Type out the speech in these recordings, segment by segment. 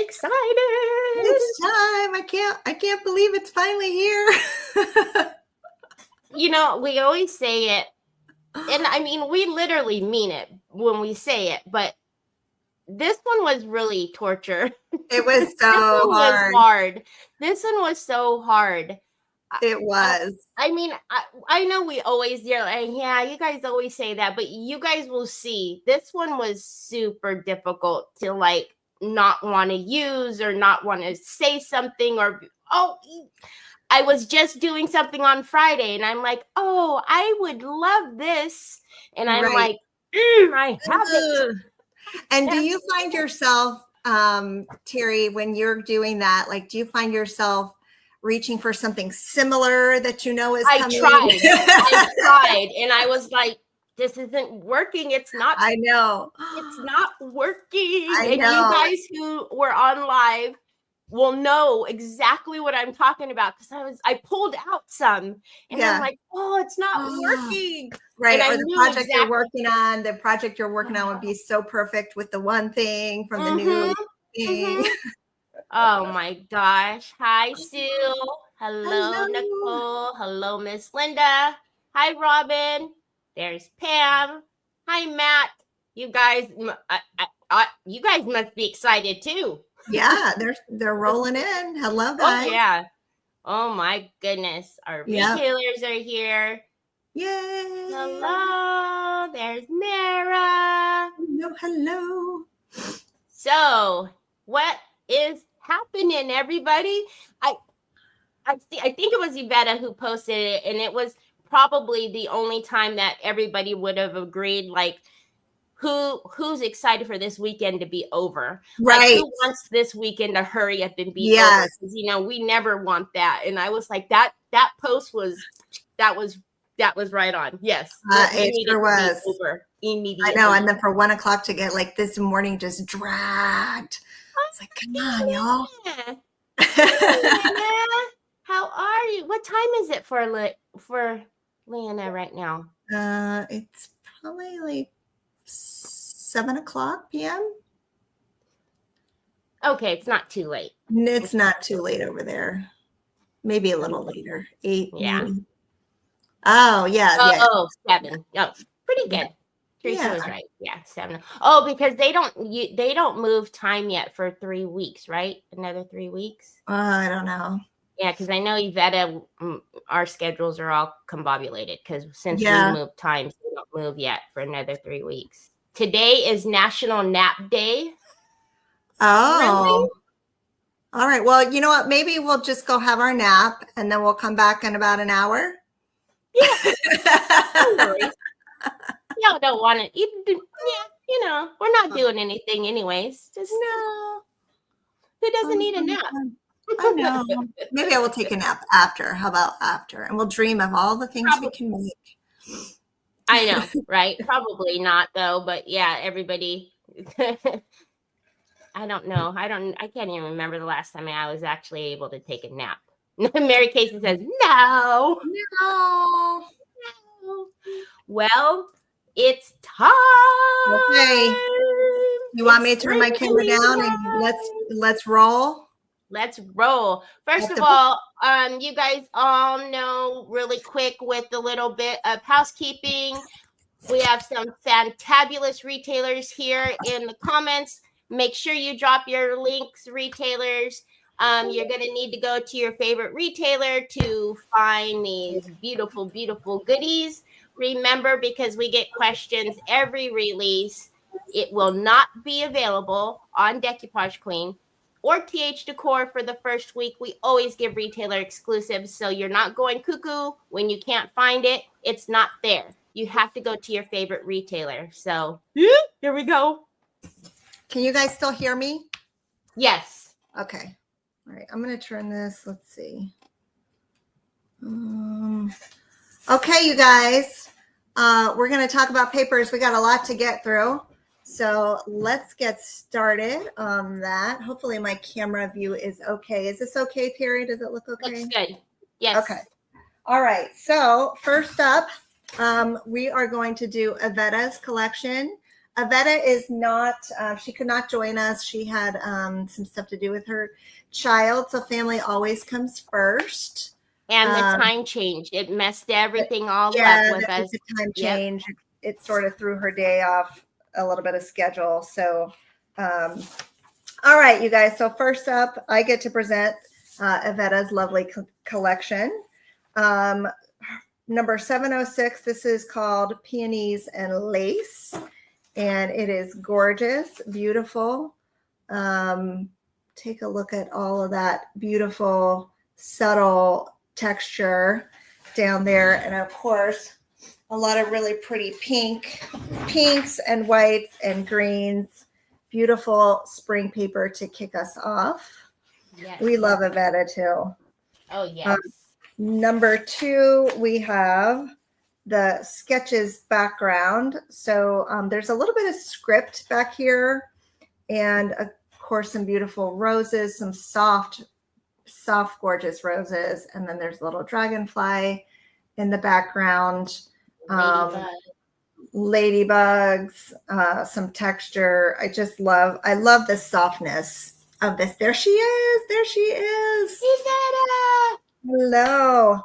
excited. It's time. I can't believe it's finally here. You know, we always say it, and I mean, we literally mean it when we say it, but this one was really torture. It was This one so was hard. This one was so hard. It was. I mean, I know we always, you're like, yeah, you guys always say that, but you guys will see this one was super difficult to like not want to use or not want to say something or, oh, I was just doing something on Friday and I'm like, oh, I would love this. And I'm like, I have it. And do you find yourself, Terry, when you're doing that, like, do you find yourself reaching for something similar that you know is coming? I tried. And I was like, this isn't working. It's not. I know. It's not working. I know. You guys who were on live will know exactly what I'm talking about because I pulled out some and I'm like, oh, it's not working. Right. Or the project you're working on, would be so perfect with the one thing from the new thing. Oh my gosh. Hi, Sue. Hello, Nicole. Hello, Miss Linda. Hi, Robin. There's Pam. Hi, Matt. You guys, you guys must be excited too. Yeah, they're rolling in. Hello, guys. Oh yeah. Oh my goodness. Our retailers are here. Yay. Hello. There's Mara. Hello. So, what is happening, everybody? I think it was Yvetta who posted it, and it was probably the only time that everybody would have agreed, like, who's excited for this weekend to be over? Right. Like, who wants this weekend to hurry up and be over? Because, you know, we never want that. And I was like, that post was right on. Yes. It sure was. Over immediately. I know. And then for 1 o'clock to get like this morning just dragged. It's like, come on, y'all. How are you? What time is it for Leanna right now? It's probably like 7:00 p.m. Okay, it's not too late. It's not too late over there. Maybe a little later. 8. Yeah. Maybe. Oh, yeah. Oh, 7. Oh, pretty good. Teresa was right. Yeah, 7. Oh, because they don't move time yet for 3 weeks, right? Another 3 weeks. I don't know. Yeah, because I know Yvetta, our schedules are all combobulated because since we moved times, we don't move yet for another 3 weeks. Today is National Nap Day. Oh. Really? All right. Well, you know what? Maybe we'll just go have our nap and then we'll come back in about an hour. Yeah. No worries. Y'all don't want to eat. Yeah, you know, we're not doing anything anyways. Just no. Who doesn't need a nap? I know. Maybe I will take a nap after. How about after? And we'll dream of all the things we can make. I know, right? Probably not though, but yeah, everybody. I don't know. I can't even remember the last time I was actually able to take a nap. Mary Casey says, no. Well, it's time. Okay. You want me to turn my camera down and let's roll? Let's roll. First of all, you guys all know really quick with a little bit of housekeeping. We have some fantabulous retailers here in the comments. Make sure you drop your links, retailers. You're going to need to go to your favorite retailer to find these beautiful, beautiful goodies. Remember, because we get questions every release, it will not be available on Decoupage Queen or TH Decor for the first week. We always give retailer exclusives, so you're not going cuckoo when you can't find it. It's not there. You have to go to your favorite retailer. So here we go. Can you guys still hear me? Yes. Okay. All right. I'm going to turn this. Let's see. Okay, you guys. We're going to talk about papers. We got a lot to get through. So let's get started on that. Hopefully my camera view is okay. Is this okay, Terry? Does it look okay? Looks good. Yes. Okay. All right. So first up, we are going to do Yvetta's collection Avetta is not, she could not join us. She had some stuff to do with her child. So family always comes first. And the time change, it messed everything all yeah, up with us. The time change, it sort of threw her day off a little bit of schedule. So, all right, you guys. So first up, I get to present Avetta's lovely collection. Number 706, this is called Peonies and Lace. And it is gorgeous, beautiful. Take a look at all of that beautiful, subtle texture down there. And of course, a lot of really pretty pinks and whites and greens. Beautiful spring paper to kick us off. Yes. We love Avetta too. Oh, yes. Number 2, we have the sketches background. So there's a little bit of script back here, and of course some beautiful roses, some soft, gorgeous roses. And then there's a little dragonfly in the background. Ladybugs, some texture. I love the softness of this. There she is. Hello.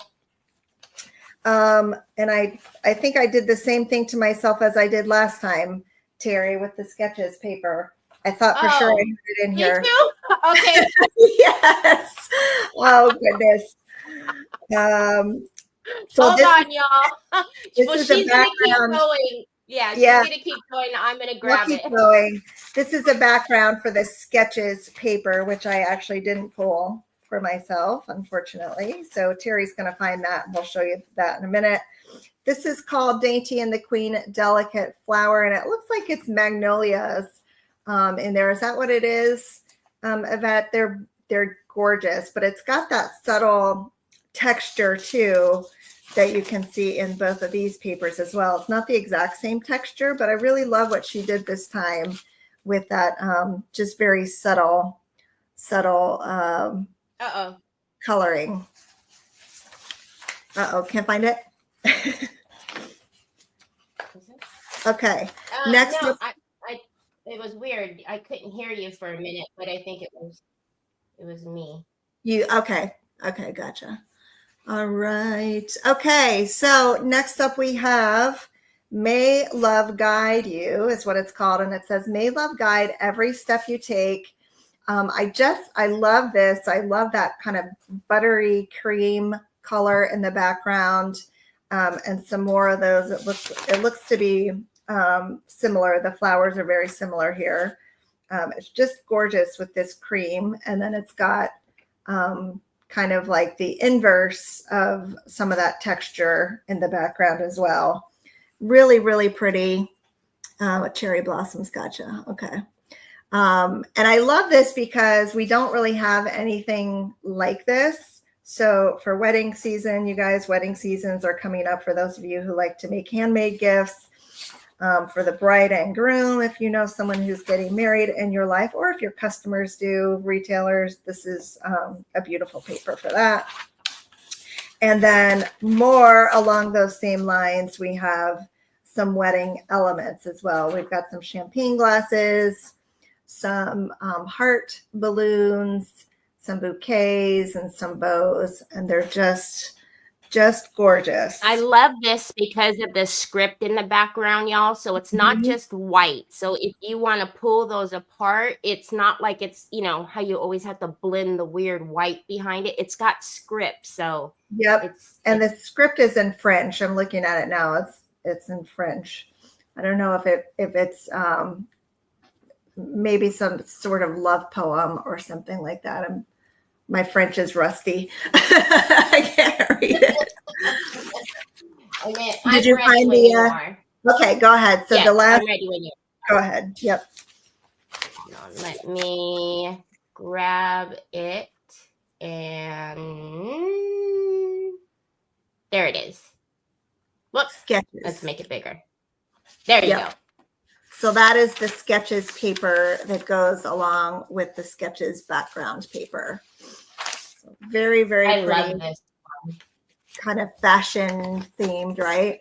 And I think I did the same thing to myself as I did last time, Terry, with the sketches paper. I thought for sure I had it in here. Me too? Okay. Yes. Oh goodness. So hold on, y'all. This is a background. Gonna keep going. Yeah, she's gonna keep going. I'm gonna grab it. Going. This is a background for the sketches paper, which I actually didn't pull for myself, unfortunately. So Terry's going to find that, and we'll show you that in a minute. This is called Dainty and the Queen Delicate Flower, and it looks like it's magnolias in there. Is that what it is? Yvette, they're gorgeous, but it's got that subtle texture too that you can see in both of these papers as well. It's not the exact same texture, but I really love what she did this time with that just very subtle coloring. Can't find it. Okay. Next. No, it was weird. I couldn't hear you for a minute, but I think it was me. Okay, gotcha. All right. Okay, so next up we have May Love Guide You is what it's called, and it says May Love Guide every step you take. I love this. I love that kind of buttery cream color in the background, and some more of those. It looks to be similar. The flowers are very similar here. It's just gorgeous with this cream, and then it's got kind of like the inverse of some of that texture in the background as well. Really, really pretty. Cherry blossoms, gotcha. Okay. And I love this because we don't really have anything like this. So for wedding season, you guys, wedding seasons are coming up for those of you who like to make handmade gifts. For the bride and groom, if you know someone who's getting married in your life, or if your customers do, retailers, this is a beautiful paper for that. And then more along those same lines, we have some wedding elements as well. We've got some champagne glasses, some heart balloons, some bouquets, and some bows, and they're just gorgeous. I love this because of the script in the background, y'all. So it's not just white. So if you want to pull those apart, it's not like it's, how you always have to blend the weird white behind it. It's got script. So and the script is in French. I'm looking at it now. It's in French. I don't know if it's maybe some sort of love poem or something like that. My French is rusty. I can't read it. Did you find the? Okay, go ahead. So the last. I'm ready when you. Go ahead. Yep. Let me grab it, and there it is. Look, sketches. Let's make it bigger. There you go. So that is the sketches paper that goes along with the sketches background paper. So very, very pretty. I love this. Kind of fashion themed, right?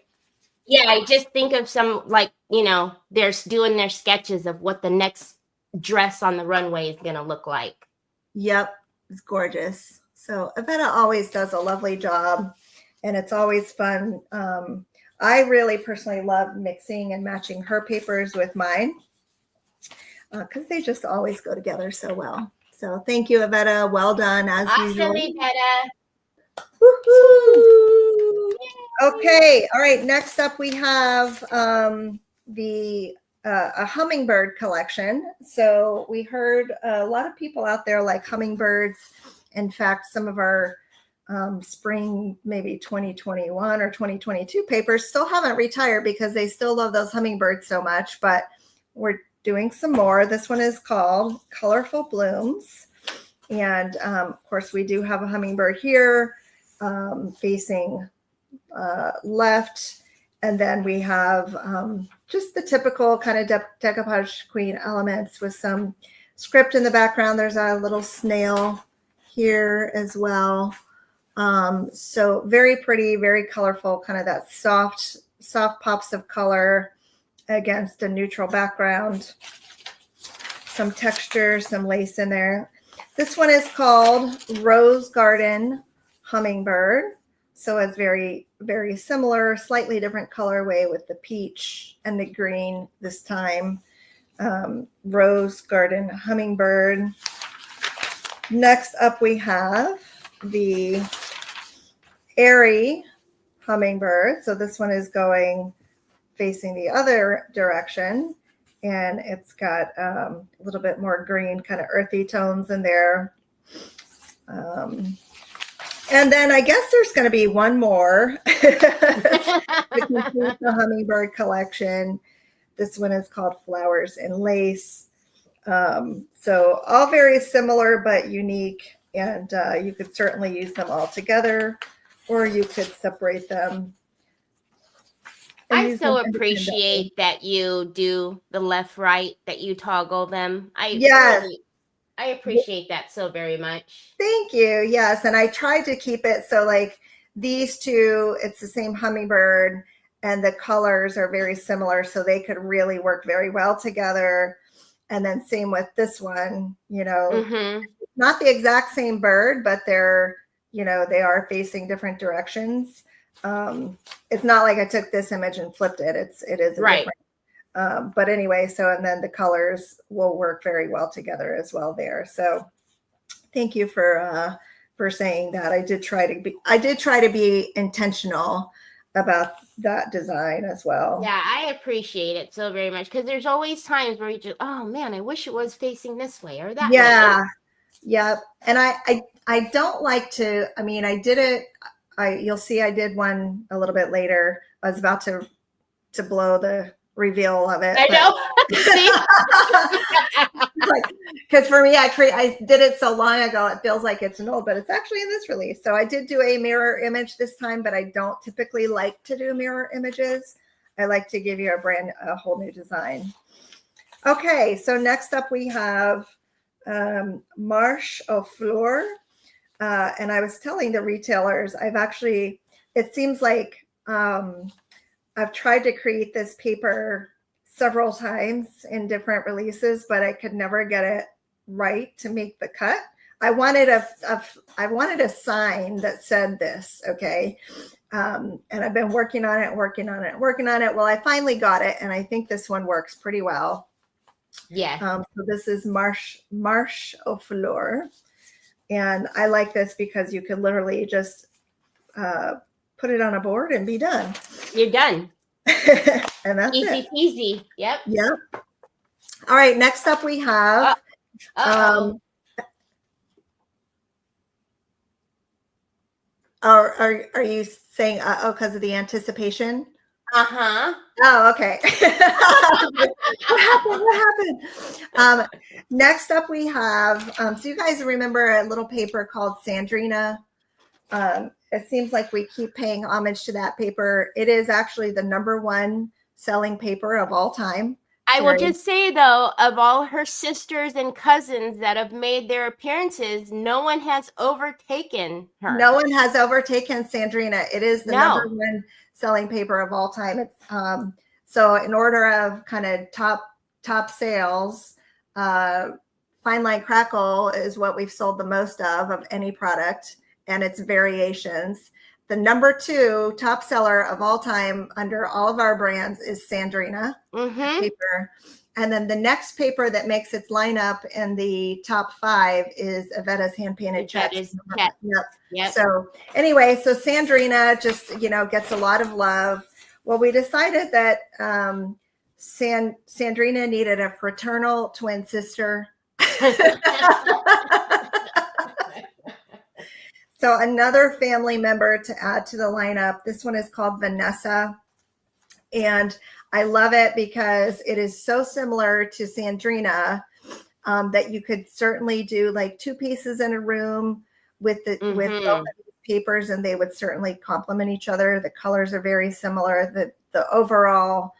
Yeah, I just think of some, like, they're doing their sketches of what the next dress on the runway is going to look like. Yep, it's gorgeous. So Avetta always does a lovely job, and it's always fun. I really personally love mixing and matching her papers with mine because they just always go together so well. So thank you, Avetta. Well done as usual. Awesome, Avetta. Woohoo! Okay, all right. Next up, we have a hummingbird collection. So we heard a lot of people out there like hummingbirds. In fact, some of our spring, maybe 2021 or 2022 papers still haven't retired because they still love those hummingbirds so much. But we're doing some more. This one is called Colorful Blooms. And of course, we do have a hummingbird here facing left, and then we have just the typical kind of decoupage queen elements with some script in the background. There's a little snail here as well. So very pretty, very colorful, kind of that soft pops of color against a neutral background. Some texture, some lace in there. This one is called Rose Garden Hummingbird. So it's very, very similar, slightly different colorway with the peach and the green this time. Rose Garden Hummingbird. Next up, we have the Airy Hummingbird. So this one is going facing the other direction, and it's got a little bit more green, kind of earthy tones in there. And then I guess there's going to be one more to complete the hummingbird collection. This one is called Flowers and Lace. So all very similar but unique, and you could certainly use them all together, or you could separate them. I so appreciate that you do the left, right, that you toggle them. I appreciate that so very much. Thank you. Yes. And I tried to keep it so like these two, it's the same hummingbird and the colors are very similar. So they could really work very well together. And then same with this one, not the exact same bird, but they're, they are facing different directions. It's not like I took this image and flipped it. It is right. Different. But anyway, and then the colors will work very well together as well there. So thank you for saying that. I did try to be intentional about that design as well. Yeah, I appreciate it so very much because there's always times where you just, oh man, I wish it was facing this way or that way. Yeah. Yep. And I don't like to, I did it. You'll see I did one a little bit later. I was about to blow the reveal of it. I know. Because for me, I did it so long ago, it feels like it's an old, but it's actually in this release. So I did do a mirror image this time, but I don't typically like to do mirror images. I like to give you a whole new design. Okay, so next up we have Marche aux Fleurs. And I was telling the retailers, it seems like I've tried to create this paper several times in different releases, but I could never get it right to make the cut. I wanted a sign that said this, okay? And I've been working on it. Well, I finally got it, and I think this one works pretty well. Yeah. So this is Marche aux Fleurs. And I like this because you could literally just put it on a board and be done. You're done. And that's easy peasy. Yep. All right. Next up, we have. Are you saying because of the anticipation? Oh, okay. What happened? Next up, we have. So you guys remember a little paper called Sandrina? It seems like we keep paying homage to that paper. It is actually the #1 selling paper of all time. I will just say though, of all her sisters and cousins that have made their appearances, no one has overtaken her. No one has overtaken Sandrina. It is the No. #1 selling paper of all time. It's so in order of kind of top sales, Fine Line Crackle is what we've sold the most of any product, and its variations. The #2 top seller of all time under all of our brands is Sandrina paper. And then the next paper that makes its lineup in the top 5 is Avetta's hand painted checks. Yep. So anyway, so Sandrina just, gets a lot of love. Well, we decided that Sandrina needed a fraternal twin sister. So another family member to add to the lineup. This one is called Vanessa. And I love it because it is so similar to Sandrina that you could certainly do like 2 pieces in a room with both of these papers, and they would certainly complement each other. The colors are very similar. The overall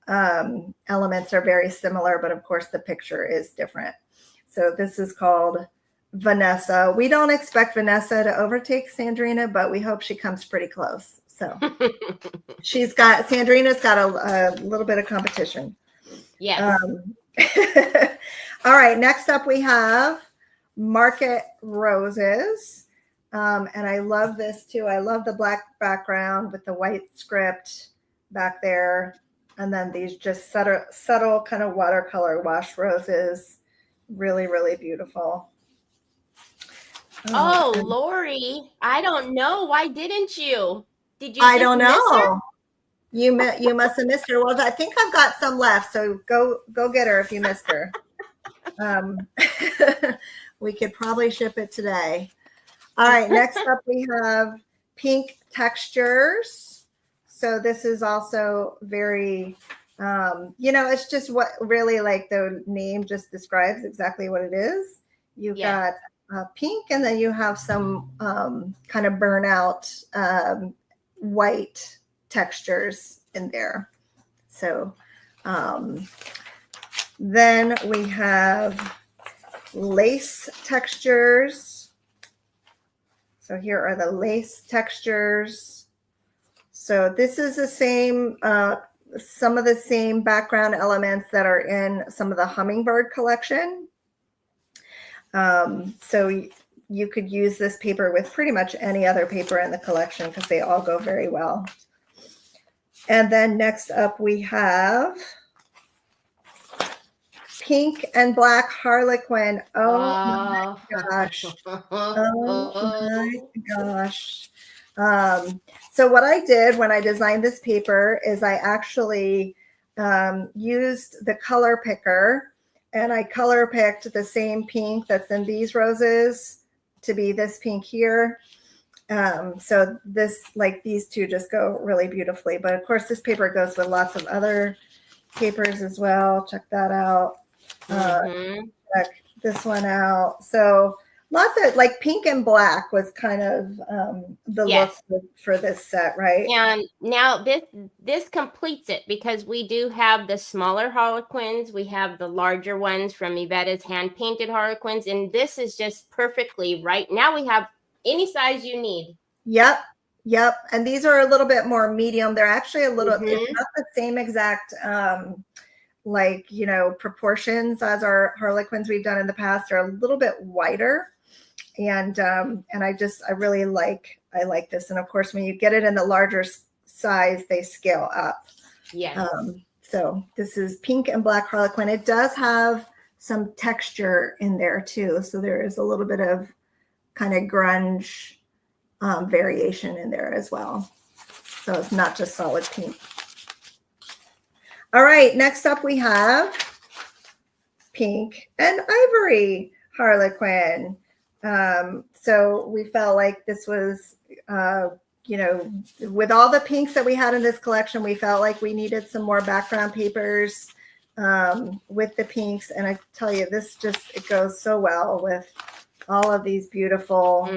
elements are very similar, but of course the picture is different. So this is called Vanessa. We don't expect Vanessa to overtake Sandrina, but we hope she comes pretty close. So Sandrina's got a little bit of competition. Yes. All right. Next up, we have Market Roses. And I love this too. I love the black background with the white script back there. And then these just subtle kind of watercolor wash roses. Really, really beautiful. Oh, Lori, I don't know. Why didn't you? Did you? I don't know. You must have missed her. Well, I think I've got some left, so go get her if you missed her. We could probably ship it today. All right, next up we have Pink Textures. So this is also very, it's just what really like the name just describes exactly what it is. You've got pink, and then you have some kind of burnout white textures in there. So then we have lace textures. So here are the lace textures. So this is the same, some of the same background elements that are in some of the Hummingbird collection. So you could use this paper with pretty much any other paper in the collection because they all go very well. And then next up we have Pink and Black Harlequin. Oh my gosh. Oh my gosh. So what I did when I designed this paper is I actually used the color picker, and I color picked the same pink that's in these roses to be this pink here. So this, like these two just go really beautifully. But of course this paper goes with lots of other papers as well. Check that out. Check this one out. So lots of like pink and black was kind of the look for this set, right? And now this completes it because we do have the smaller Harlequins. We have the larger ones from Avetta's hand painted Harlequins, and this is just perfectly right. Now we have any size you need. Yep. And these are a little bit more medium. They're actually a little, it's not the same exact proportions as our Harlequins we've done in the past. They're a little bit wider. And I really like this. And of course, when you get it in the larger size, they scale up. Yeah. So this is Pink and Black Harlequin. It does have some texture in there too. So there is a little bit of kind of grunge variation in there as well. So it's not just solid pink. All right. Next up, we have Pink and Ivory Harlequin. So we felt like this was, with all the pinks that we had in this collection, we felt like we needed some more background papers with the pinks. And I tell you, it goes so well with all of these beautiful,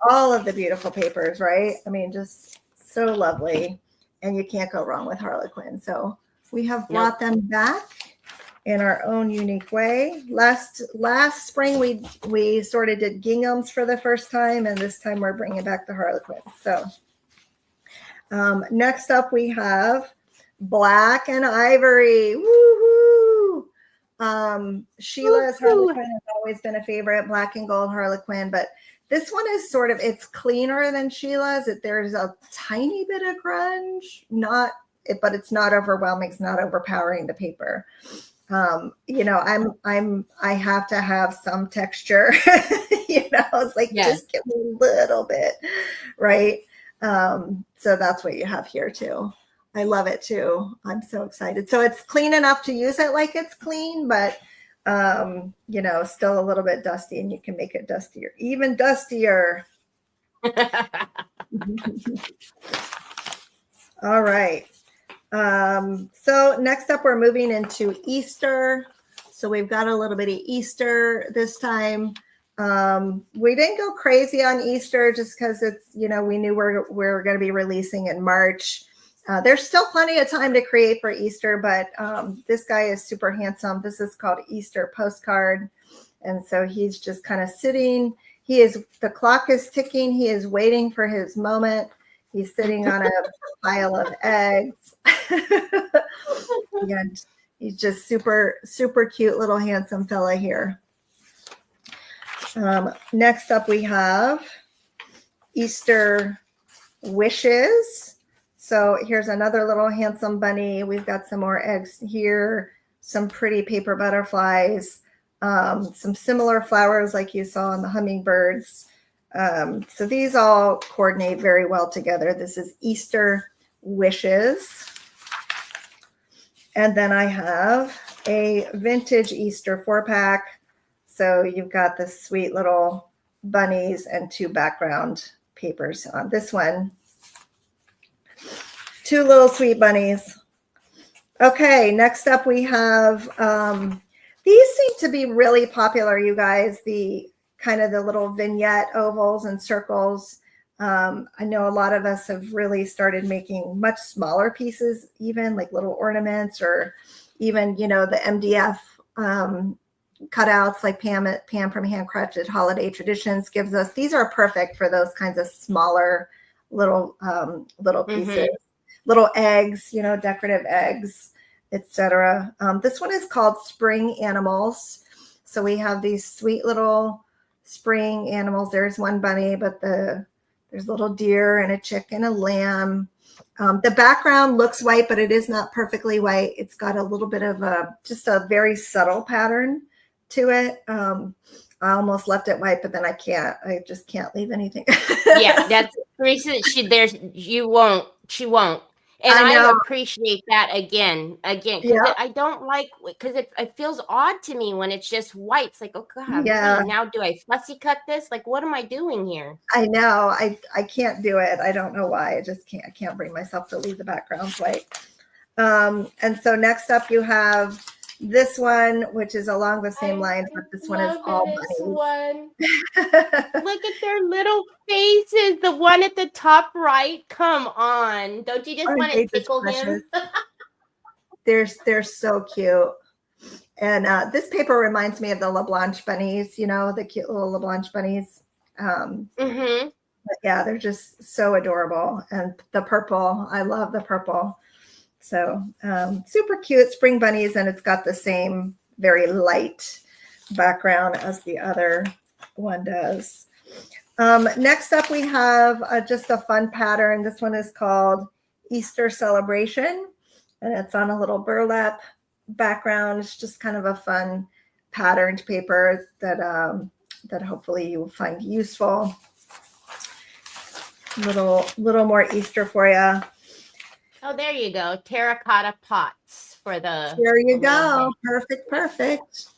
all of the beautiful papers, right? I mean, just so lovely. And you can't go wrong with Harlequin. So We have brought them back in our own unique way. Last spring, we sort of did ginghams for the first time, and this time we're bringing back the Harlequin. So next up, we have Black and Ivory. Woohoo! Sheila's Harlequin has always been a favorite, Black and Gold Harlequin, but this one is sort of, it's cleaner than Sheila's. There's a tiny bit of grunge, but it's not overwhelming. It's not overpowering the paper. You know, I have to have some texture, you know, it's like, just give me a little bit, right? So that's what you have here too. I love it too. I'm so excited. So it's clean enough to use it like it's clean, but you know, still a little bit dusty, and you can make it dustier, even dustier. All right. So next up, we're moving into Easter. So we've got a little bit of Easter this time. We didn't go crazy on Easter just because it's, you know, we knew we're going to be releasing in March. There's still plenty of time to create for Easter, but this guy is super handsome. This is called Easter Postcard. And so he's just kind of sitting. The clock is ticking. He is waiting for his moment. He's sitting on a pile of eggs. And he's just super, super cute little handsome fella here. Next up, we have Easter Wishes. So here's another little handsome bunny. We've got some more eggs here, some pretty paper butterflies, some similar flowers like you saw in the hummingbirds. So these all coordinate very well together. This is Easter Wishes. And then I have a vintage Easter 4-pack. So you've got the sweet little bunnies and 2 background papers on this one. 2 little sweet bunnies. Okay, next up we have, these seem to be really popular, you guys, the kind of the little vignette ovals and circles. I know a lot of us have really started making much smaller pieces, even like little ornaments, or even, you know, the MDF cutouts like Pam from Handcrafted Holiday Traditions gives us. These are perfect for those kinds of smaller little pieces, little eggs, you know, decorative eggs, etc. This one is called Spring Animals. So we have these sweet little spring animals. There's one bunny, but there's a little deer and a chicken, a lamb. The background looks white, but it is not perfectly white. It's got a little bit of just a very subtle pattern to it. I almost left it white, but then I just can't leave anything. Yeah, that's Teresa. She won't. And I appreciate that again, because I don't like, because it feels odd to me when it's just white. It's like, oh God, now do I fussy cut this? Like, what am I doing here? I know, I can't do it. I don't know why. I can't bring myself to leave the background white. And so next up you have this one, which is along the same lines, but this one is all bunnies. Look at their little faces. The one at the top right. Come on. Don't you just want to tickle him? They're so cute. And this paper reminds me of the LaBlanche bunnies, you know, the cute little LaBlanche bunnies. But yeah, they're just so adorable. And the purple, I love the purple. So super cute spring bunnies, and it's got the same very light background as the other one does. Next up, we have just a fun pattern. This one is called Easter Celebration, and it's on a little burlap background. It's just kind of a fun patterned paper that hopefully you will find useful. Little more Easter for you. Oh, there you go. Terracotta pots for the. There you go. Perfect.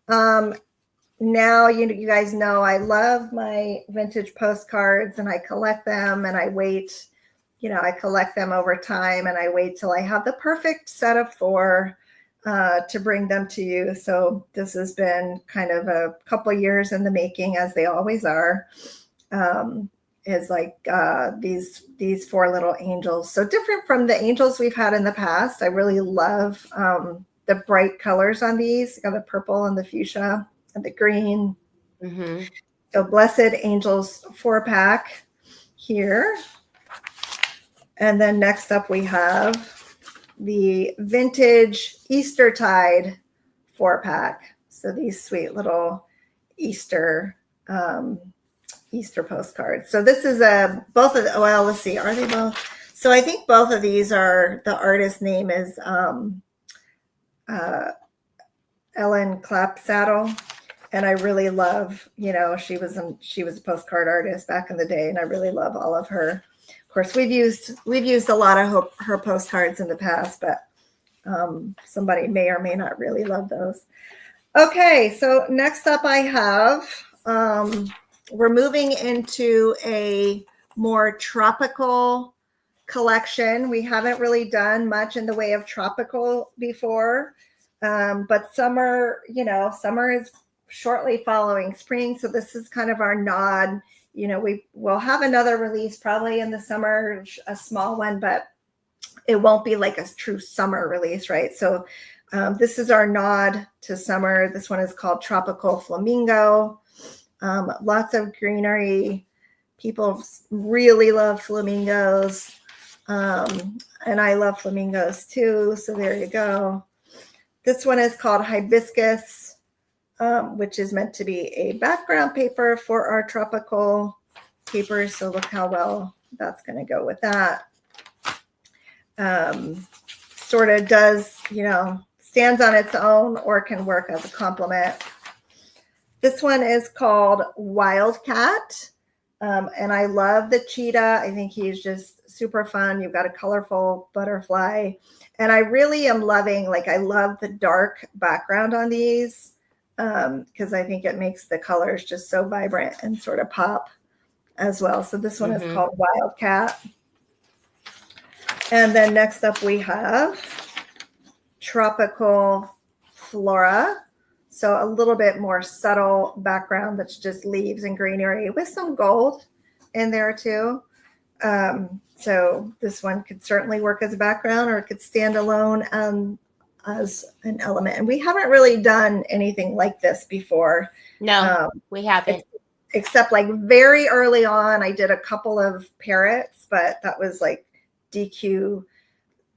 Now you guys know I love my vintage postcards, and I collect them, and I wait. You know, I collect them over time, and I wait till I have the perfect set of 4 to bring them to you. So this has been kind of a couple years in the making, as they always are. is like these four little angels. So different from the angels we've had in the past. I really love the bright colors on these. You got the purple and the fuchsia and the green. Mm-hmm. So Blessed Angels 4-pack here. And then next up we have the Vintage Eastertide 4-pack. So these sweet little Easter postcards. So this is both of the, well, let's see, are they both? So I think both of these are, the artist name is Ellen Clapsaddle. And I really love, you know, she was a postcard artist back in the day, and I really love all of her. Of course, we've used a lot of her postcards in the past, but somebody may or may not really love those. Okay, so next up I have, we're moving into a more tropical collection. We haven't really done much in the way of tropical before, but summer, you know, summer is shortly following spring. So this is kind of our nod. You know, we will have another release probably in the summer, a small one, but it won't be like a true summer release, right? So this is our nod to summer. This one is called Tropical Flamingo. Lots of greenery. People really love flamingos. And I love flamingos too. So there you go. This one is called Hibiscus, which is meant to be a background paper for our tropical papers. So look how well that's going to go with that. Sort of does, you know, stands on its own or can work as a complement. This one is called Wildcat. And I love the cheetah. I think he's just super fun. You've got a colorful butterfly. And I really am loving, like, I love the dark background on these because I think it makes the colors just so vibrant and sort of pop as well. So this one is called Wildcat. And then next up we have Tropical Flora. So a little bit more subtle background that's just leaves and greenery with some gold in there too. So this one could certainly work as a background, or it could stand alone as an element. And we haven't really done anything like this before. No, we haven't. Except like very early on, I did a couple of parrots, but that was like DQ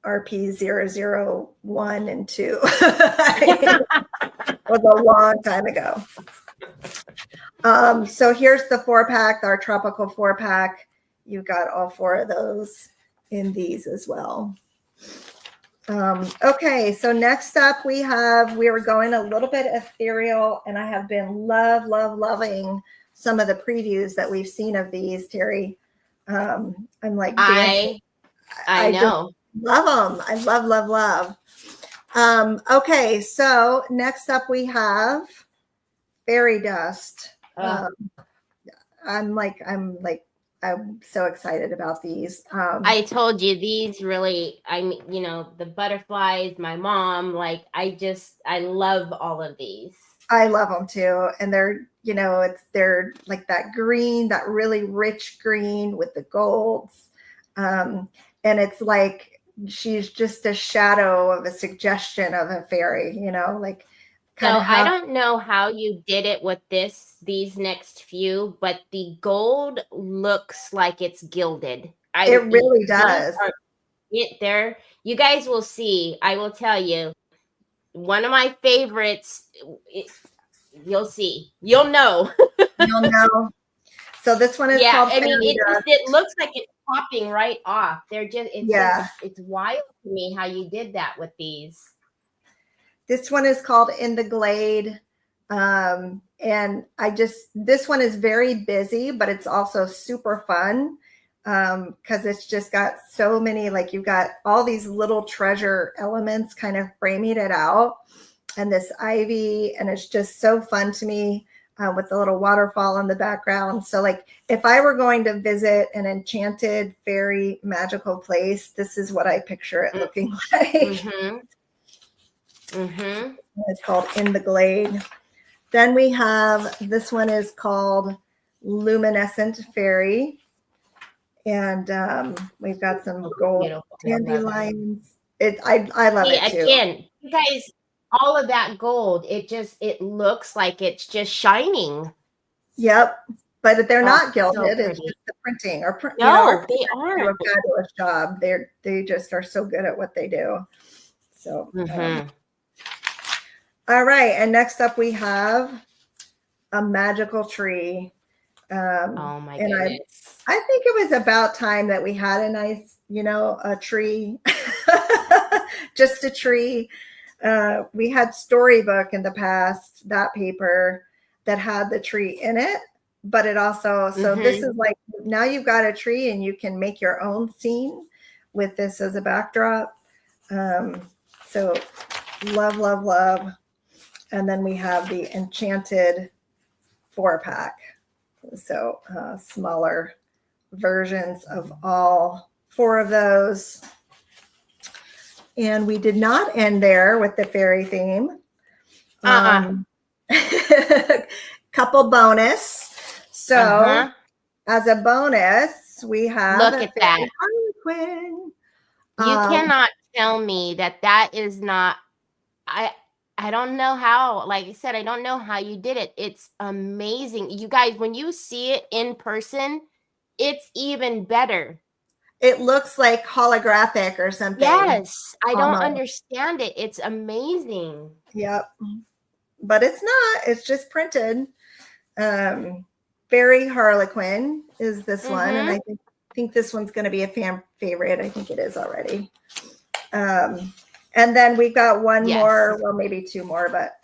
RP 001 and 2. It was a long time ago. So here's the 4-pack, our tropical 4-pack. You got all 4 of those in these as well. Okay, so next up we were going a little bit ethereal, and I have been loving some of the previews that we've seen of these, Terry. I'm like, I know. Love them. I love. Okay, so next up we have fairy dust. I'm so excited about these. I told you these really, I mean, you know, the butterflies, my mom, like, I love all of these. I love them too. And they're, you know, they're like that green, that really rich green with the golds. And it's like, she's just a shadow of a suggestion of a fairy, you know, like. So I don't know how you did it with these next few, but the gold looks like it's gilded. It really does. You guys will see. I will tell you, one of my favorites. You'll see. You'll know. You'll know. So this one is called. I mean, it looks like it's popping right off. It's wild to me how you did that with these. This one is called In the Glade. And this one is very busy, but it's also super fun because it's just got so many, like, you've got all these little treasure elements kind of framing it out, and this ivy, and it's just so fun to me with the little waterfall in the background. So like, if I were going to visit an enchanted fairy magical place, this is what I picture it looking like. It's called In the Glade. Then we have, this one is called Luminescent Fairy. And we've got some gold Beautiful. dandelions. I love See, it too. again, you guys, all of that gold, it looks like it's just shining. Yep. But they're not So gilded. It's pretty. just the printing. Or No, our they printers do a aren't. fabulous job. They just are so good at what they do. So all right. And next up we have a magical tree. Oh my and goodness. I think it was about time that we had a nice, a tree. Just a tree. We had Storybook in the past, that paper that had the tree in it, but it also, so this is like, now you've got a tree and you can make your own scene with this as a backdrop. So love, love, love. And then we have the Enchanted 4-pack. So smaller versions of all 4 of those. And we did not end there with the fairy theme. Couple bonus. So as a bonus, we have look at that. Harlequin. You cannot tell me that is not. I don't know how. Like I said, I don't know how you did it. It's amazing, you guys. When you see it in person, it's even better. It looks like holographic or something. Yes, I don't understand it. It's amazing. Yep. But it's not. It's just printed. Fairy Harlequin is this one. And I think this one's going to be a fan favorite. I think it is already. And then we've got one more, well, maybe 2 more, but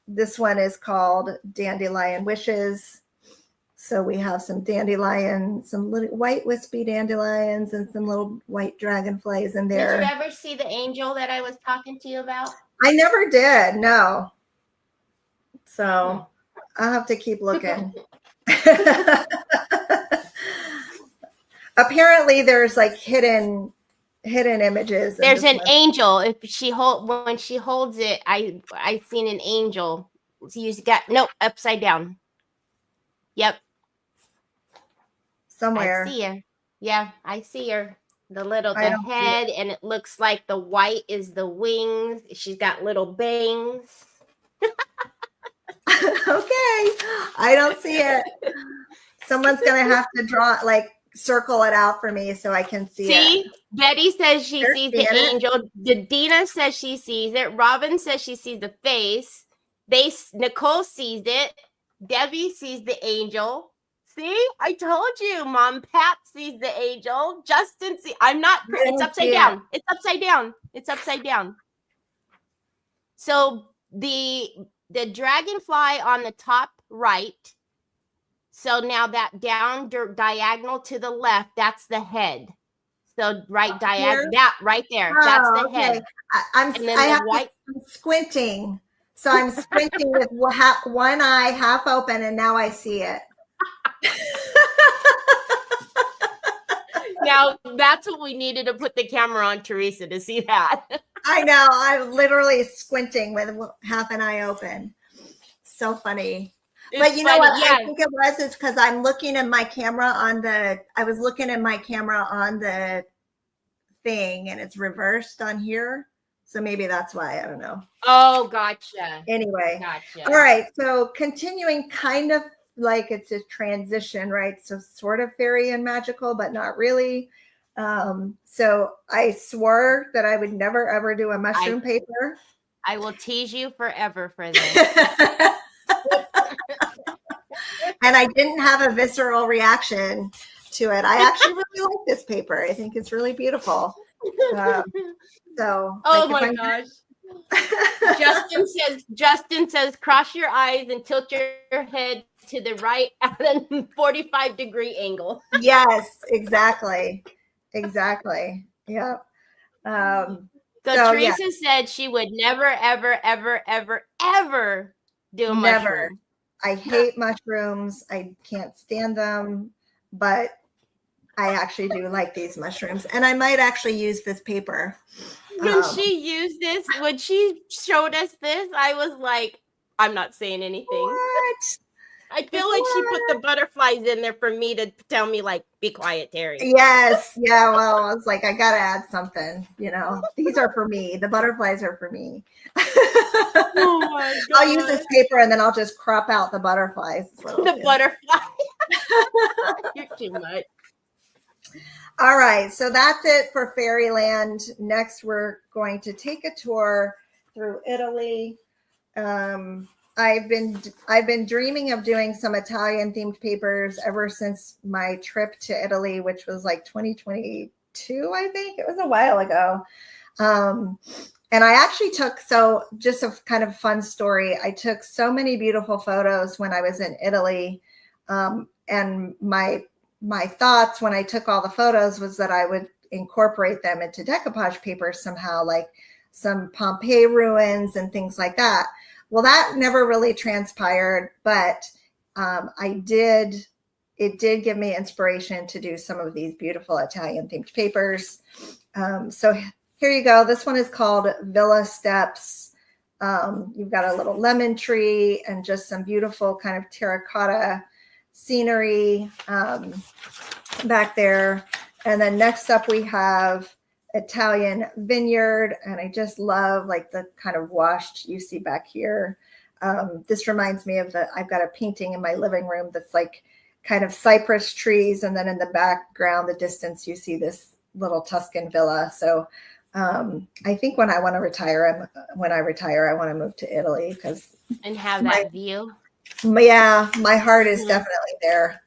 this one is called Dandelion Wishes. So we have some dandelion, some little white wispy dandelions, and some little white dragonflies in there. Did you ever see the angel that I was talking to you about? I never did, no. So I'll have to keep looking. Apparently there's like hidden images. There's an angel. When she holds it, I seen an angel. So you got upside down. Yep. Somewhere. I see her. Yeah, I see her. The head, and it looks like the white is the wings. She's got little bangs. Okay. I don't see it. Someone's gonna have to circle it out for me so I can see it. Betty says she sees the angel. Dina says she sees it. Robin says she sees the face. Nicole sees it. Debbie sees the angel. See, I told you. Mom Pat sees the angel. Justin sees. It's upside down. It's upside down. It's upside down. So the dragonfly on the top right. So now that down diagonal to the left, that's the head. So diagonal, that right there, that's the head. I'm squinting. So I'm squinting with one eye half open, and now I see it. Now that's what we needed to put the camera on, Teresa, to see that. I know. I'm literally squinting with half an eye open. So funny. But you know what I think it was is because I'm looking at my camera I was looking at my camera on the thing, and it's reversed on here. So maybe that's why. I don't know. Oh, gotcha. Anyway. Gotcha. All right. So continuing kind of like it's a transition, right? So sort of fairy and magical, but not really. So I swore that I would never, ever do a mushroom paper. I will tease you forever for this. And I didn't have a visceral reaction to it. I actually really like this paper. I think it's really beautiful. My gosh. Justin says, cross your eyes and tilt your head to the right at a 45-degree angle. Yes, exactly. Exactly. Yep. So Teresa said she would never, ever, ever, ever, ever do a mushroom. I hate mushrooms. I can't stand them, but I actually do like these mushrooms, and I might actually use this paper. When she showed us this, I was like, I'm not saying anything. What? I feel like she put the butterflies in there for me to tell me, like, be quiet, Terry. Yes. Yeah. Well, I was like, I got to add something, these are for me. The butterflies are for me. Oh my God. I'll use this paper and then I'll just crop out the butterflies. The butterfly. You're too much. All right. So that's it for Fairyland. Next, we're going to take a tour through Italy. I've been dreaming of doing some Italian themed papers ever since my trip to Italy, which was like 2022, I think. It was a while ago. And I actually so just a kind of fun story. I took so many beautiful photos when I was in Italy. And my thoughts when I took all the photos was that I would incorporate them into decoupage papers somehow, like some Pompeii ruins and things like that. Well, that never really transpired, but it did give me inspiration to do some of these beautiful Italian themed papers. So here you go. This one is called Villa Steps. You've got a little lemon tree and just some beautiful kind of terracotta scenery back there. And then next up we have Italian vineyard, and I just love like the kind of washed you see back here. This reminds me of I've got a painting in my living room that's like kind of cypress trees, and then in the background, the distance, you see this little Tuscan villa. So I think when I retire, I want to move to Italy and have that view. Yeah, my heart is definitely there.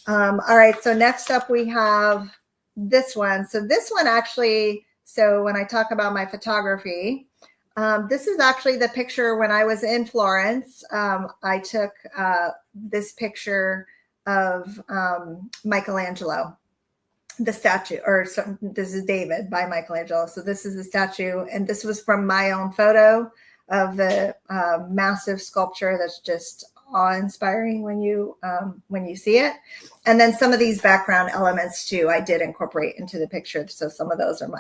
All right, so next up we have this one. So this one actually, so when I talk about my photography, this is actually the picture when I was in Florence. I took this picture of Michelangelo, the statue, this is David by Michelangelo. So this is the statue, and this was from my own photo of the massive sculpture that's just awe-inspiring when you see it. And then some of these background elements too, I did incorporate into the picture. So some of those are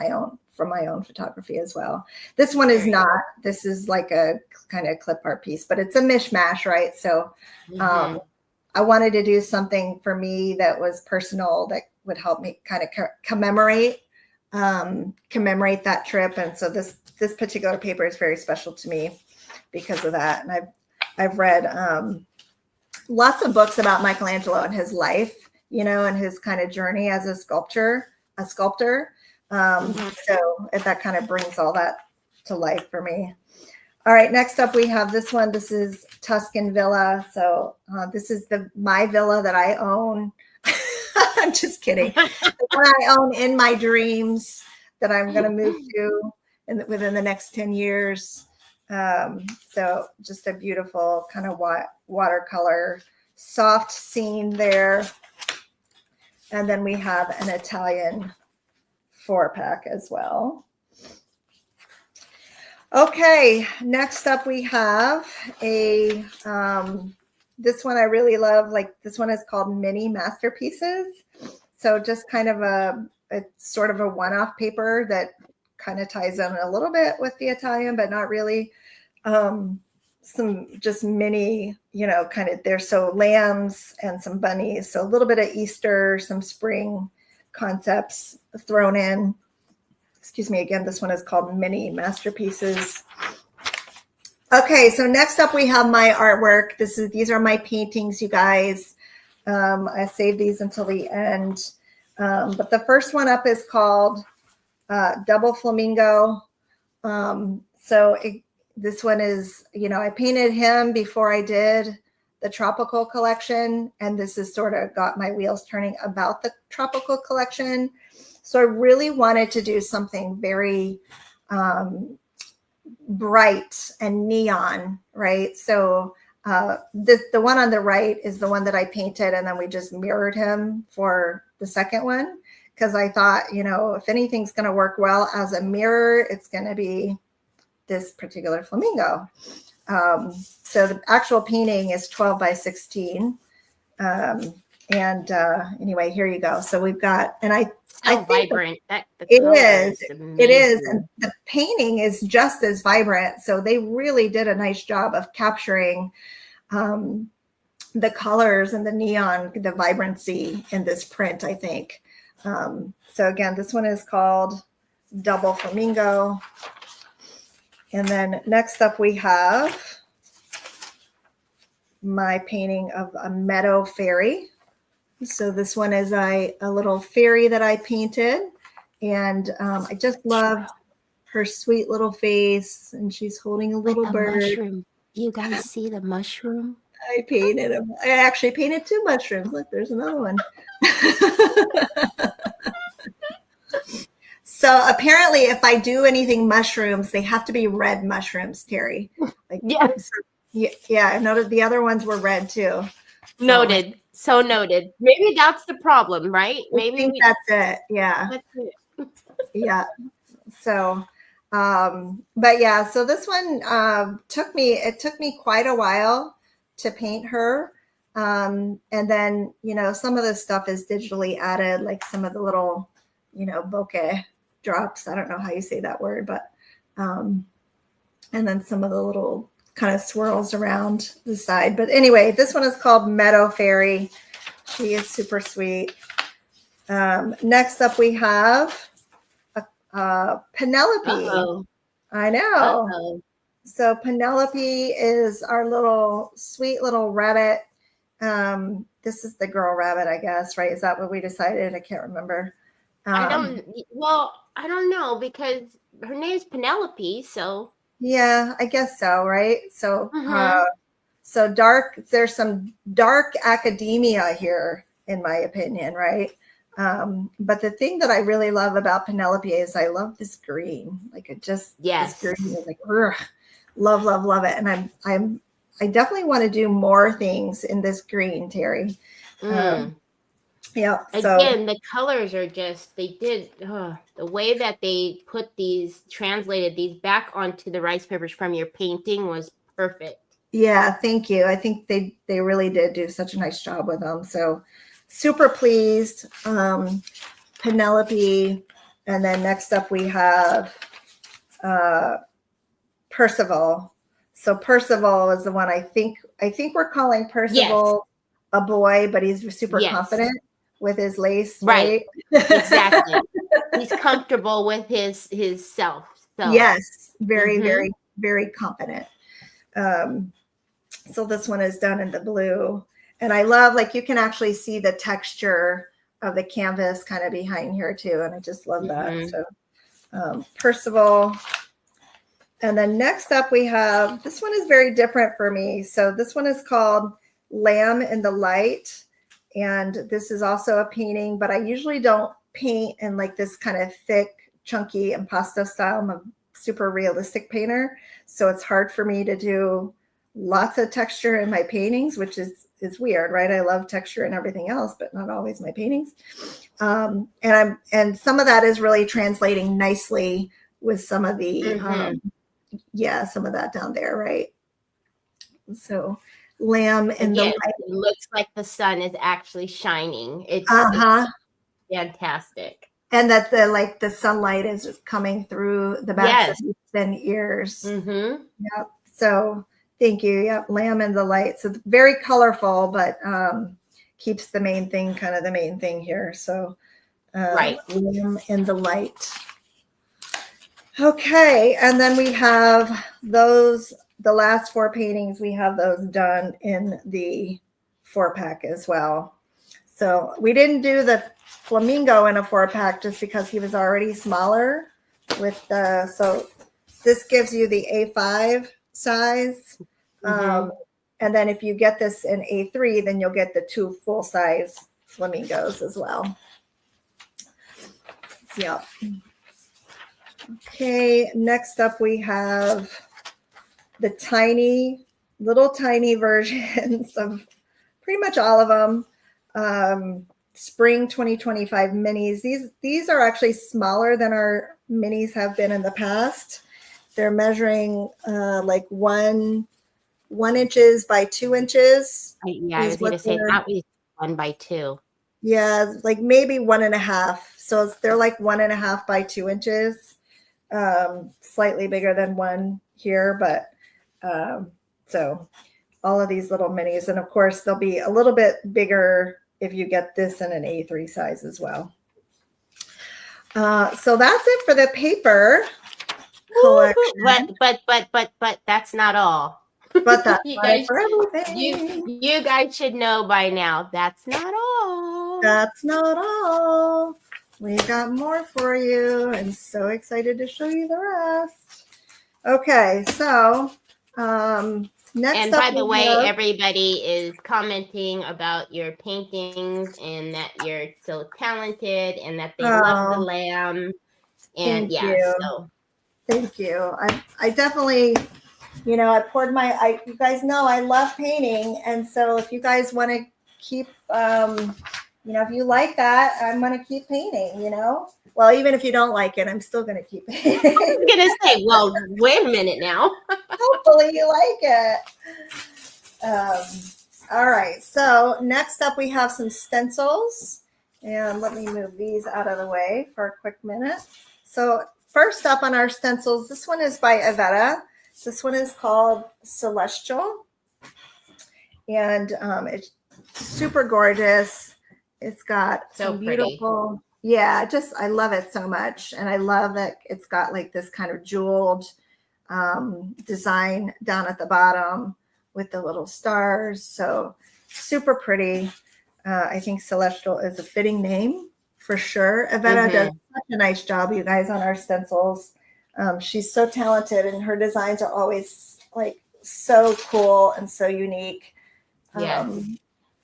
from my own photography as well. This one is not. This is like a kind of clip art piece, but it's a mishmash, right? So I wanted to do something for me that was personal, that would help me kind of commemorate that trip. And so this particular paper is very special to me because of that. And I've read lots of books about Michelangelo and his life, and his kind of journey as a sculptor. So that kind of brings all that to life for me. All right, next up we have this one. This is Tuscan Villa. So this is my villa that I own. I'm just kidding. The one I own in my dreams that I'm going to move to within the next 10 years. So just a beautiful kind of watercolor, soft scene there. And then we have an Italian 4-pack as well. Okay, next up we have this one I really love. Like, this one is called Mini Masterpieces. So just kind of a sort of a one-off paper that kind of ties in a little bit with the Italian, but not really. Some just mini, kind of there. So lambs and some bunnies. So a little bit of Easter, some spring concepts thrown in. Excuse me. Again, this one is called Mini Masterpieces. Okay. So next up we have my artwork. These are my paintings, you guys. I saved these until the end. But the first one up is called Double Flamingo. This one is, I painted him before I did the tropical collection, and this has sort of got my wheels turning about the tropical collection. So I really wanted to do something very bright and neon, right? So the one on the right is the one that I painted, and then we just mirrored him for the second one, because I thought, if anything's going to work well as a mirror, it's going to be this particular flamingo. So the actual painting is 12 by 16. Anyway, here you go. So we've got, and I think vibrant. It is. And the painting is just as vibrant. So they really did a nice job of capturing the colors and the neon, the vibrancy in this print, I think. So again, this one is called Double Flamingo. And then next up we have my painting of a meadow fairy. So this one is a little fairy that I painted. And I just love her sweet little face. And she's holding a little bird. Mushroom. You guys see the mushroom? I painted them. I actually painted 2 mushrooms. Look, there's another one. So apparently if I do anything mushrooms, they have to be red mushrooms, Terry. Like, yes. Yeah, I noted the other ones were red too. So, noted. So noted. Maybe that's the problem, right? Maybe that's it. Yeah. That's it. Yeah. So, but yeah, so this one took me quite a while to paint her. And then, you know, some of the stuff is digitally added, like some of the little, you know, bokeh drops. I don't know how you say that word, but, and then some of the little kind of swirls around the side. But anyway, this one is called Meadow Fairy. She is super sweet. Next up we have Penelope. Uh-oh. I know. Uh-oh. So Penelope is our little sweet little rabbit. This is the girl rabbit, I guess, right? Is that what we decided? I can't remember. I don't know, because her name's Penelope, so. Yeah, I guess so, right? So, so dark, there's some dark academia here, in my opinion, right? But the thing that I really love about Penelope is I love this green. Like it just, this green is like, love, love, love it. And I definitely want to do more things in this green, Terry. Yeah. So again, the colors are just, they did the way that they put these, translated these back onto the rice papers from your painting was perfect. Yeah, thank you. I think they really did do such a nice job with them. So super pleased. Penelope. And then next up we have Percival. So Percival is the one I think we're calling Percival a boy, but he's super confident with his lace, right? Exactly. He's comfortable with his self. So. Yes, very, very, very confident. So this one is done in the blue. And I love, like, you can actually see the texture of the canvas kind of behind here too. And I just love that. So Percival. And then next up we have, this one is very different for me. So this one is called Lamb in the Light. And this is also a painting, but I usually don't paint in like this kind of thick, chunky impasto style. I'm a super realistic painter. So it's hard for me to do lots of texture in my paintings, which is weird, right? I love texture and everything else, but not always my paintings. And some of that is really translating nicely with some of the, some of that down there, right? So Lamb in the light. It looks like the sun is actually shining. It's fantastic. And that the sunlight is coming through the backs of these thin ears. Yep. So thank you. Yep. Lamb in the light. So very colorful, but keeps the main thing kind of the main thing here. So Lamb in the light. Okay. And then we have those, the last 4 paintings, we have those done in the 4-pack as well. So we didn't do the flamingo in a 4-pack just because he was already smaller with the, so this gives you the A5 size. And then if you get this in A3, then you'll get the 2 full-size flamingos as well. Yep. Okay, next up we have the little tiny versions of pretty much all of them. Spring 2025 minis. These are actually smaller than our minis have been in the past. They're measuring like 1 inches by 2 inches. I was going to say that was 1 by 2. Yeah, like maybe 1.5. So they're like 1.5 by 2 inches. Slightly bigger than 1 here, but so all of these little minis. And of course, they'll be a little bit bigger if you get this in an A3 size as well. So that's it for the paper collection. But that's not all. But that's you not guys, it for everything. you guys should know by now. That's not all. That's not all. We've got more for you. I'm so excited to show you the rest. Okay, so next and up, by the way, everybody is commenting about your paintings and that you're so talented and that they love the lamb. And so thank you. I definitely, you know, I poured you guys know I love painting. And so if you guys want to keep, you know, if you like that, I'm going to keep painting, you know. Well, even if you don't like it, I'm still going to keep painting. I was going to say, well, wait a minute now. Hopefully you like it. All right. So next up, we have some stencils. And let me move these out of the way for a quick minute. So first up on our stencils, this one is by Avetta. This one is called Celestial. And it's super gorgeous. It's got so some beautiful, yeah, I love it so much. And I love that it's got like this kind of jeweled design down at the bottom with the little stars. So super pretty. I think Celestial is a fitting name for sure. Avetta does such a nice job, you guys, on our stencils. She's so talented and her designs are always like so cool and so unique. Yes.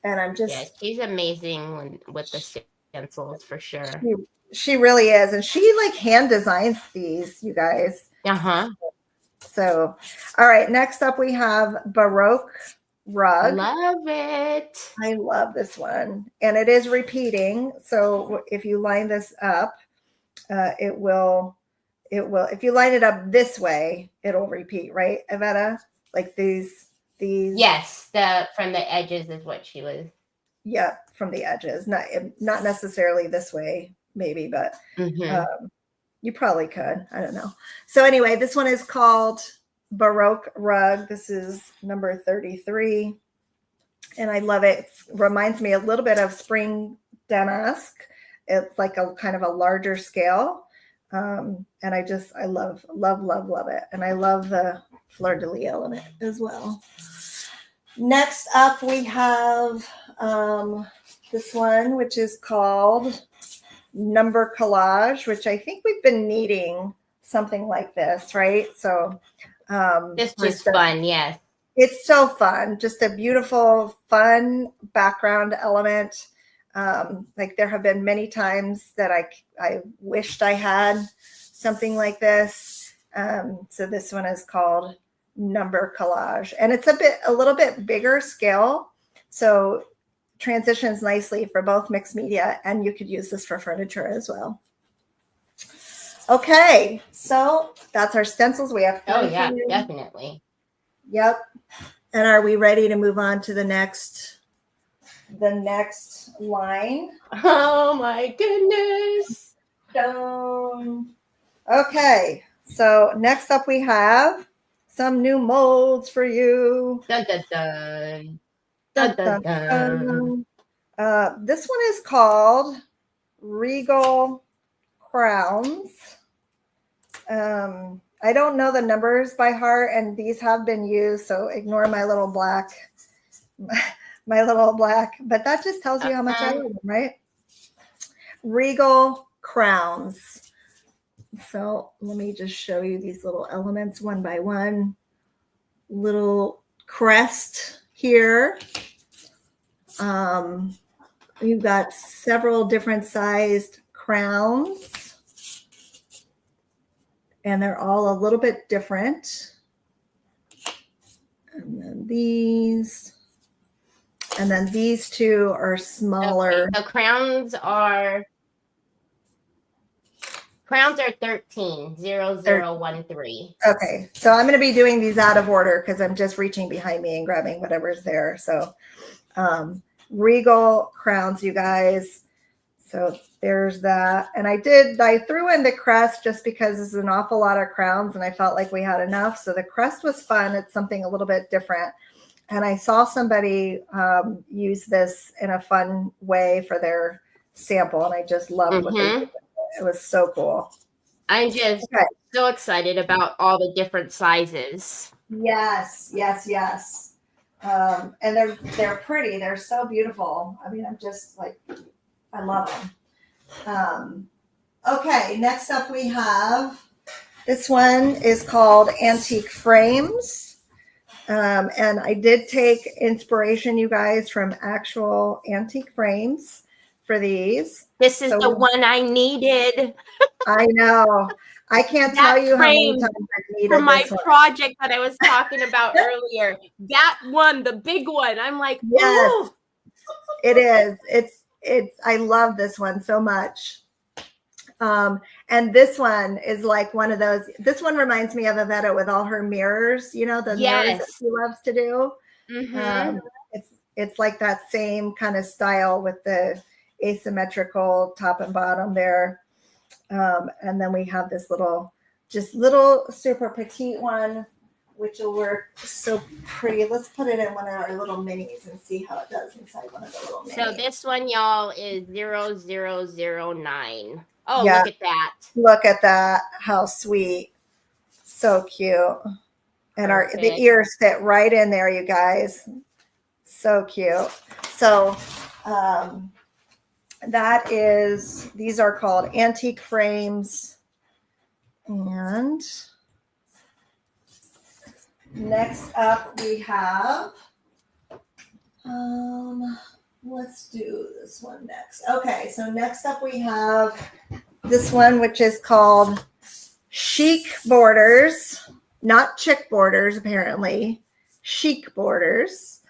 And I'm just, she's amazing with the stencils for sure. She really is. And she like hand designs these, you guys. So, all right. Next up, we have Baroque Rug. Love it. I love this one. And it is repeating. So if you line this up, it will, if you line it up this way, it'll repeat, right, Avetta? Like these. Yes, from the edges is what she was. Yeah, from the edges, not necessarily this way, maybe, but you probably could. I don't know. So anyway, this one is called Baroque Rug. This is number 33, and I love it. It reminds me a little bit of spring damask. It's like a kind of a larger scale, and I love it, and I love the fleur-de-lis in it as well. Next up, we have this one, which is called Number Collage, which I think we've been needing something like this, right? So this was fun, yes. It's so fun. Just a beautiful, fun background element. Like there have been many times that I wished I had something like this. So this one is called Number Collage, and it's a little bit bigger scale, so transitions nicely for both mixed media, and you could use this for furniture as well. Okay, so that's our stencils. We have definitely. Yep. And are we ready to move on to the next line? Oh my goodness. Okay, so next up we have some new molds for you. Dun, dun, dun. Dun, dun, dun. This one is called Regal Crowns. I don't know the numbers by heart, and these have been used, so ignore my little black, but that just tells you how much I love them, right? Regal Crowns. So let me just show you these little elements one by one. Little crest here. You've got several different sized crowns, and they're all a little bit different. And then these two are smaller. Okay, the crowns are 13, 0013. Okay, so I'm going to be doing these out of order because I'm just reaching behind me and grabbing whatever's there. So Regal Crowns, you guys. So there's that. And I threw in the crest just because this is an awful lot of crowns and I felt like we had enough. So the crest was fun. It's something a little bit different. And I saw somebody use this in a fun way for their sample, and I just loved what they did. It was so cool. I'm just so excited about all the different sizes. Yes, yes, yes. And they're pretty. They're so beautiful. I mean, I'm just like, I love them. Okay, next up we have, this one is called Antique Frames. And I did take inspiration, you guys, from actual antique frames for these. This is the one I needed. I know. I can't tell you how many times I needed for my this one. project that I was talking about earlier. That one, the big one. I'm like, yes, ooh. It is. It's. I love this one so much. And this one is like one of those. This one reminds me of Yvette with all her mirrors. You know, the mirrors that she loves to do. It's like that same kind of style with the asymmetrical top and bottom there. And then we have this little super petite one, which will work so pretty. Let's put it in one of our little minis and see how it does inside one of the little minis. So this one, y'all, is 0009. Oh, yeah. Look at that. Look at that. How sweet. So cute. And the ears fit right in there, you guys. So cute. So these are called Antique Frames. And next up we have, let's do this one next. Okay, so next up we have this one, which is called Chic Borders, not chick borders, apparently, Chic Borders.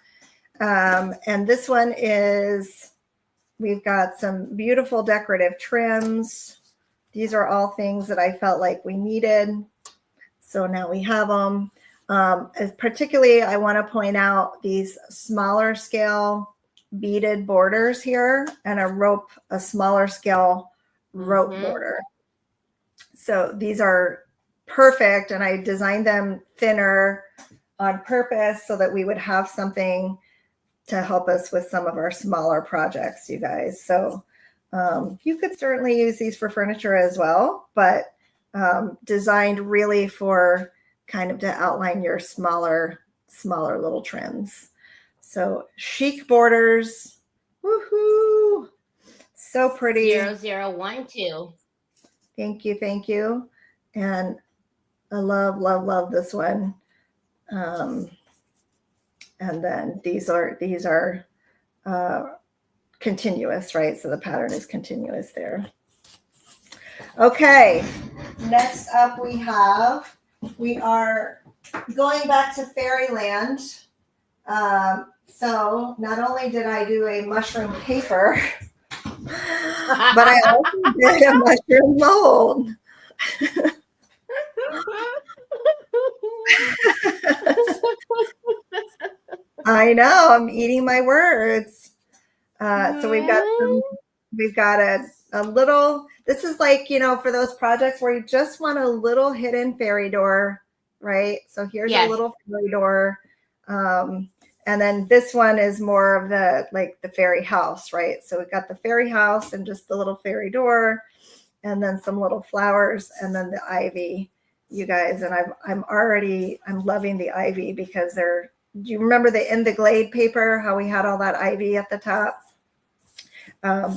And this one is, we've got some beautiful decorative trims. These are all things that I felt like we needed. So now we have them. Particularly, I want to point out these smaller scale beaded borders here and a smaller scale rope border. So these are perfect, and I designed them thinner on purpose so that we would have something to help us with some of our smaller projects, you guys. So you could certainly use these for furniture as well, but designed really for kind of to outline your smaller little trims. So Chic Borders, woohoo! So pretty. 0012. Thank you. And I love this one. And then these are continuous, right? So the pattern is continuous there. Okay, next up we are going back to Fairyland. So not only did I do a mushroom paper, but I also did a mushroom mold. I know, I'm eating my words. So we've got a little, this is like, for those projects where you just want a little hidden fairy door, right? So here's a little fairy door. And then this one is more of the fairy house, right? So we've got the fairy house and just the little fairy door, and then some little flowers, and then the ivy, you guys. And I'm loving the ivy because do you remember the In the Glade paper, how we had all that ivy at the top?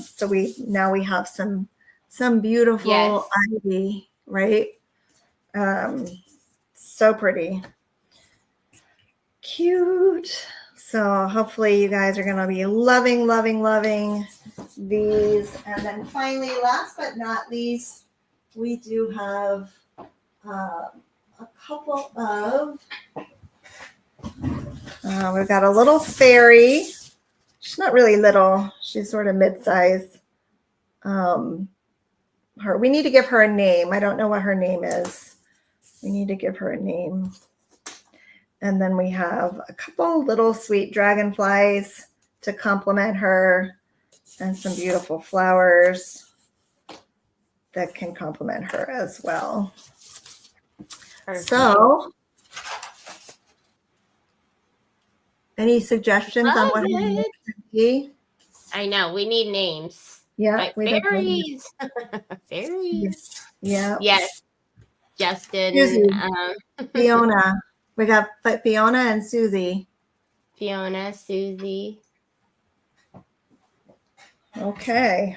So we have some beautiful ivy, right? So pretty. Cute. So hopefully you guys are going to be loving these. And then finally, last but not least, we do have a couple of, we've got a little fairy. She's not really little. She's sort of mid-size. We need to give her a name. I don't know what her name is. We need to give her a name. And then we have a couple little sweet dragonflies to complement her, and some beautiful flowers that can complement her as well. Perfect. So Any suggestions on Love what it. it should be? I know we need names. Yeah, Like we definitely. fairies. Fairies. Yeah. Yes, Justin. Susie, Fiona. We got Fiona and Susie. Fiona, Susie. Okay.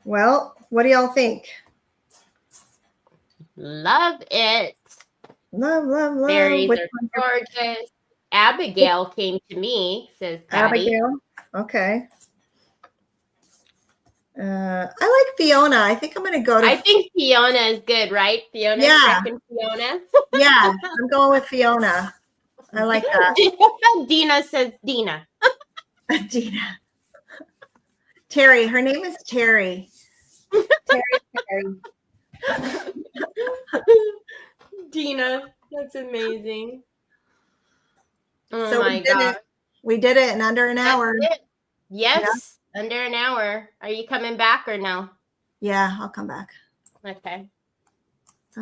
Well, what do y'all think? Love it. Love, love, love. Fairies Which are one's gorgeous. Abigail came to me, says Patty. Abigail? Okay. I like Fiona. I think I'm going to go to. I think Fiona is good, right? Fiona, Yeah. second Fiona. Yeah, I'm going with Fiona. I like that. Dina says Dina. Dina. Terry. Her name is Terry. Terry. Dina, that's amazing. Oh So my God. We did it in under an hour. Yes, under an hour. Are you coming back or no? Yeah, I'll come back. Okay.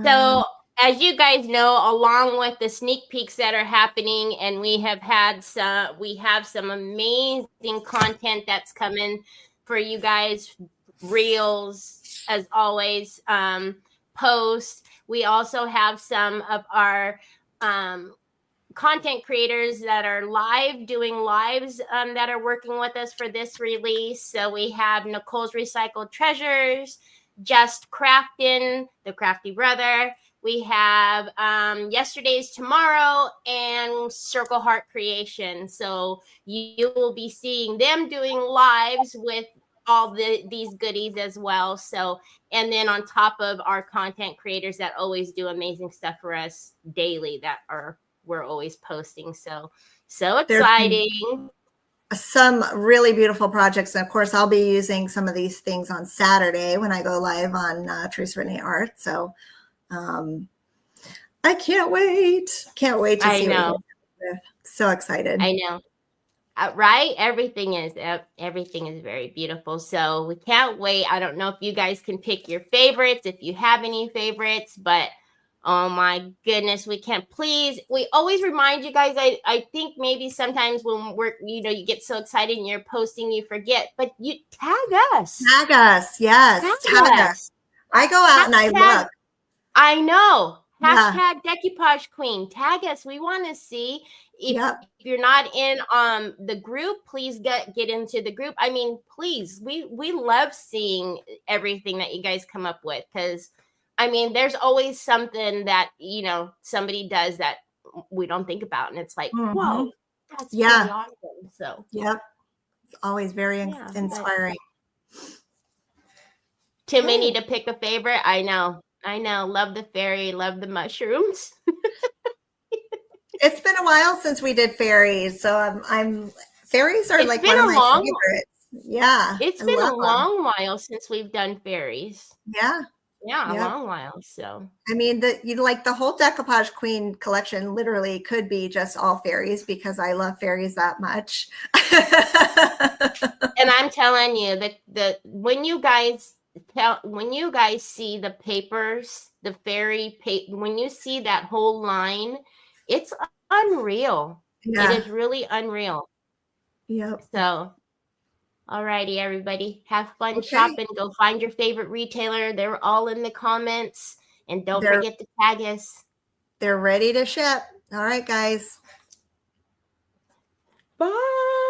So as you guys know, along with the sneak peeks that are happening, and we have some amazing content that's coming for you guys, reels as always, posts. We also have some of our content creators that are doing lives that are working with us for this release. So we have Nicole's Recycled Treasures, Just Craftin', the Crafty Brother. We have Yesterday's Tomorrow and Circle Heart Creation. So you will be seeing them doing lives with all these goodies as well. So, and then on top of our content creators that always do amazing stuff for us daily we're always posting. So exciting. Some really beautiful projects. And of course, I'll be using some of these things on Saturday when I go live on Trace Renee Art. So I can't wait. Can't wait to see what you do. So excited. I know. Right? Everything is very beautiful. So we can't wait. I don't know if you guys can pick your favorites, if you have any favorites, but oh my goodness, we always remind you guys. I think maybe sometimes when you get so excited and you're posting, you forget, but you tag us. Tag us. Yes. Tag us. I go out and I look. I know. Hashtag Decoupage Queen. Tag us. We want to see if you're not in the group, please get into the group. I mean, please, we love seeing everything that you guys come up with, because I mean, there's always something that somebody does that we don't think about, and it's like, whoa, that's really awesome. So it's always very inspiring. Too many to pick a favorite. I know. Love the fairy. Love the mushrooms. It's been a while since we did fairies, so fairies are like one of my favorites. Yeah, it's been a long while since we've done fairies. Yeah, a long while. So I mean, the whole Decoupage Queen collection literally could be just all fairies, because I love fairies that much. And I'm telling you that when you guys see the papers, the fairy when you see that whole line, it's unreal. It is really unreal. Yep. So, all righty, everybody, have fun shopping. Go find your favorite retailer. They're all in the comments, and don't forget to tag us. They're ready to ship. All right, guys. Bye.